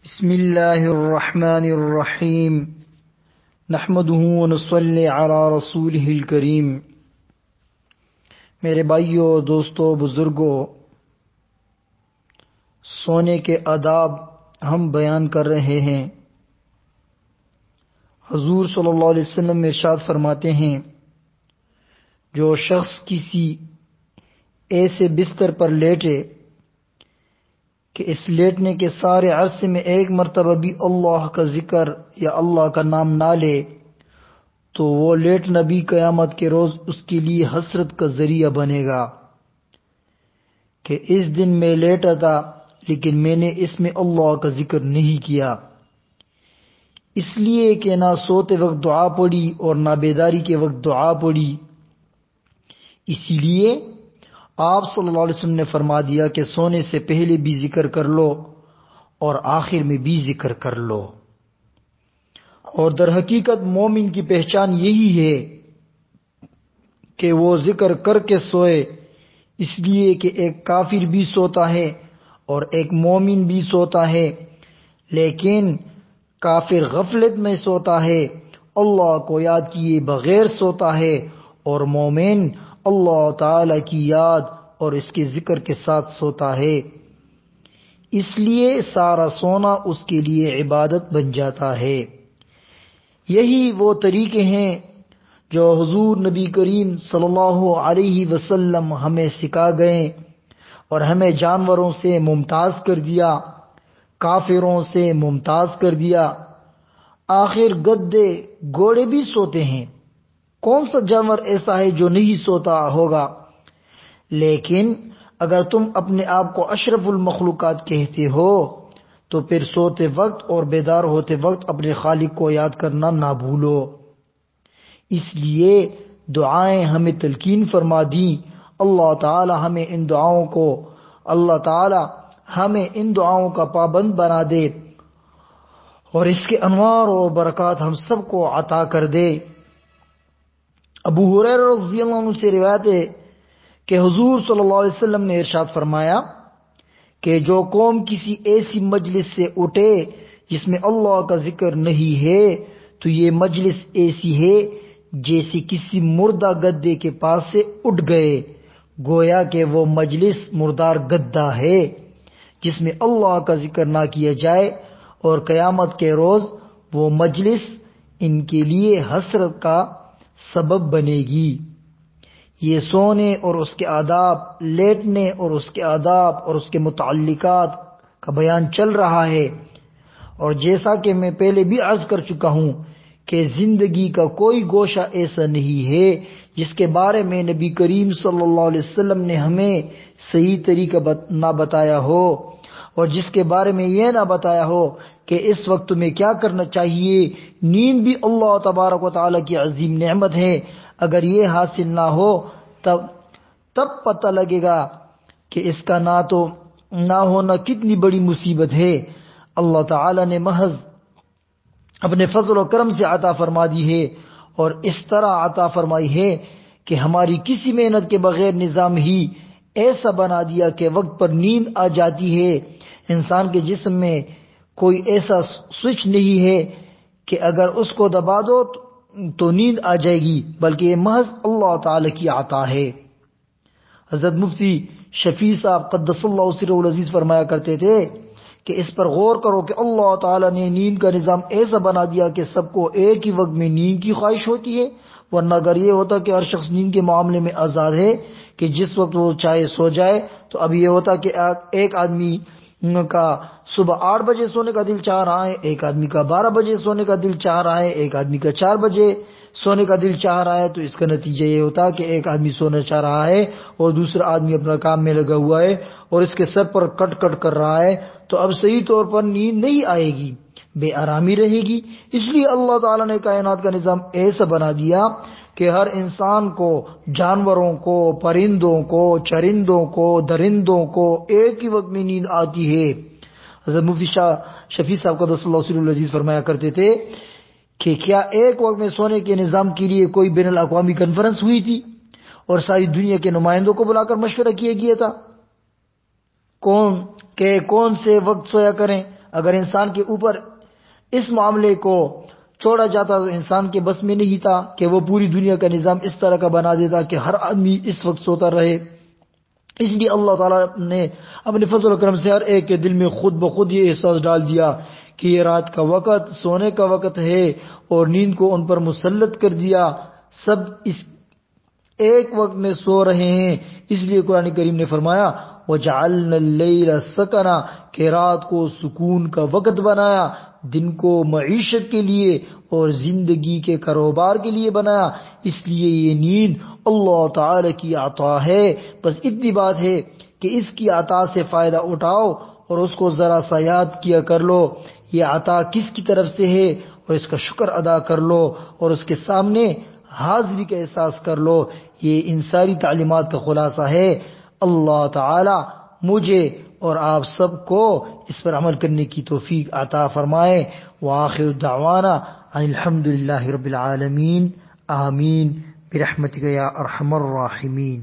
بسم اللہ الرحمن الرحیم نحمدہ ونصلی علی رسولہ الکریم۔ میرے بھائیوں، دوستوں، بزرگوں، سونے کے آداب ہم بیان کر رہے ہیں۔ حضور صلی اللہ علیہ وسلم ارشاد فرماتے ہیں، جو شخص کسی ایسے بستر پر لیٹے کہ اس لیٹنے کے سارے عرصے میں ایک مرتبہ بھی اللہ کا ذکر یا اللہ کا نام نہ لے، تو وہ لیٹنا بھی قیامت کے روز اس کے لیے حسرت کا ذریعہ بنے گا کہ اس دن میں لیٹا تھا لیکن میں نے اس میں اللہ کا ذکر نہیں کیا، اس لیے کہ نہ سوتے وقت دعا پڑی اور نہ بیداری کے وقت دعا پڑی۔ اسی لیے آپ صلی اللہ علیہ وسلم نے فرما دیا کہ سونے سے پہلے بھی ذکر کر لو اور آخر میں بھی ذکر کر لو۔ اور در حقیقت مومن کی پہچان یہی ہے کہ وہ ذکر کر کے سوئے، اس لیے کہ ایک کافر بھی سوتا ہے اور ایک مومن بھی سوتا ہے، لیکن کافر غفلت میں سوتا ہے، اللہ کو یاد کیے بغیر سوتا ہے، اور مومن اللہ تعالی کی یاد اور اس کے ذکر کے ساتھ سوتا ہے، اس لیے سارا سونا اس کے لیے عبادت بن جاتا ہے۔ یہی وہ طریقے ہیں جو حضور نبی کریم صلی اللہ علیہ وسلم ہمیں سکھا گئے اور ہمیں جانوروں سے ممتاز کر دیا، کافروں سے ممتاز کر دیا۔ آخر گدے گھوڑے بھی سوتے ہیں، کون سا جانور ایسا ہے جو نہیں سوتا ہوگا؟ لیکن اگر تم اپنے آپ کو اشرف المخلوقات کہتے ہو تو پھر سوتے وقت اور بیدار ہوتے وقت اپنے خالق کو یاد کرنا نہ بھولو۔ اس لیے دعائیں ہمیں تلقین فرما دیں، اللہ تعالی ہمیں ان دعاؤں کا پابند بنا دے اور اس کے انوار و برکات ہم سب کو عطا کر دے۔ ابو ہریرہ رضی اللہ عنہ سے روایت ہے کہ حضور صلی اللہ علیہ وسلم نے ارشاد فرمایا کہ جو قوم کسی ایسی مجلس سے اٹھے جس میں اللہ کا ذکر نہیں ہے تو یہ مجلس ایسی ہے جیسے کسی مردہ گدے کے پاس سے اٹھ گئے، گویا کہ وہ مجلس مردار گدہ ہے جس میں اللہ کا ذکر نہ کیا جائے، اور قیامت کے روز وہ مجلس ان کے لیے حسرت کا سبب بنے گی۔ یہ سونے اور اس کے آداب، لیٹنے اور اس کے آداب اور اس کے متعلقات کا بیان چل رہا ہے، اور جیسا کہ میں پہلے بھی عرض کر چکا ہوں کہ زندگی کا کوئی گوشہ ایسا نہیں ہے جس کے بارے میں نبی کریم صلی اللہ علیہ وسلم نے ہمیں صحیح طریقہ نہ بتایا ہو، اور جس کے بارے میں یہ نہ بتایا ہو کہ اس وقت تمہیں کیا کرنا چاہیے۔ نیند بھی اللہ تبارک و تعالیٰ کی عظیم نعمت ہے، اگر یہ حاصل نہ ہو تب پتہ لگے گا کہ اس کا نہ ہونا کتنی بڑی مصیبت ہے۔ اللہ تعالیٰ نے محض اپنے فضل و کرم سے عطا فرما دی ہے، اور اس طرح عطا فرمائی ہے کہ ہماری کسی محنت کے بغیر نظام ہی ایسا بنا دیا کہ وقت پر نیند آ جاتی ہے۔ انسان کے جسم میں کوئی ایسا سوئچ نہیں ہے کہ اگر اس کو دبا دو تو نیند آ جائے گی، بلکہ یہ محض اللہ تعالی کی عطا ہے۔ حضرت مفتی شفیع صاحب قدس اللہ سرہ العزیز فرمایا کرتے تھے کہ اس پر غور کرو کہ اللہ تعالی نے نیند کا نظام ایسا بنا دیا کہ سب کو ایک ہی وقت میں نیند کی خواہش ہوتی ہے، ورنہ اگر یہ ہوتا کہ ہر شخص نیند کے معاملے میں آزاد ہے کہ جس وقت وہ چاہے سو جائے، تو اب یہ ہوتا کہ ایک آدمی کا صبح 8 بجے سونے کا دل چاہ رہا ہے، ایک آدمی کا 12 بجے سونے کا دل چاہ رہا ہے، ایک آدمی کا 4 بجے سونے کا دل چاہ رہا ہے، تو اس کا نتیجہ یہ ہوتا کہ ایک آدمی سونا چاہ رہا ہے اور دوسرا آدمی اپنا کام میں لگا ہوا ہے اور اس کے سر پر کٹ کٹ کر رہا ہے، تو اب صحیح طور پر نیند نہیں آئے گی، بے آرامی رہے گی۔ اس لیے اللہ تعالیٰ نے کائنات کا نظام ایسا بنا دیا کہ ہر انسان کو، جانوروں کو، پرندوں کو، چرندوں کو، درندوں کو ایک ہی وقت میں نیند آتی ہے۔ حضرت مفتی شفیع صاحب قدس اللہ سرہ العزیز فرمایا کرتے تھے کہ کیا ایک وقت میں سونے کے نظام کے لیے کوئی بین الاقوامی کانفرنس ہوئی تھی اور ساری دنیا کے نمائندوں کو بلا کر مشورہ کیا گیا تھا کون سے وقت سویا کریں؟ اگر انسان کے اوپر اس معاملے کو چھوڑا جاتا تو انسان کے بس میں نہیں تھا کہ وہ پوری دنیا کا نظام اس طرح کا بنا دیتا کہ ہر آدمی اس وقت سوتا رہے۔ اس لیے اللہ تعالیٰ نے اپنے فضل و کرم سے ہر ایک کے دل میں خود بخود یہ احساس ڈال دیا کہ یہ رات کا وقت سونے کا وقت ہے، اور نیند کو ان پر مسلط کر دیا، سب اس ایک وقت میں سو رہے ہیں۔ اس لیے قرآن کریم نے فرمایا وَجَعَلْنَا اللَّيْلَ سَكَنًا، کہ رات کو سکون کا وقت بنایا، دن کو معیشت کے لیے اور زندگی کے کاروبار کے لیے بنایا۔ اس لیے یہ نیند اللہ تعالی کی عطا ہے، بس اتنی بات ہے کہ اس کی عطا سے فائدہ اٹھاؤ اور اس کو ذرا سا یاد کیا کر لو، یہ عطا کس کی طرف سے ہے، اور اس کا شکر ادا کر لو اور اس کے سامنے حاضری کا احساس کر لو۔ یہ ان ساری تعلیمات کا خلاصہ ہے۔ اللہ تعالی مجھے اور آپ سب کو اس پر عمل کرنے کی توفیق عطا فرمائے۔ وآخر دعوانا ان الحمد للہ رب العالمین، آمین برحمتک یا ارحم الراحمین۔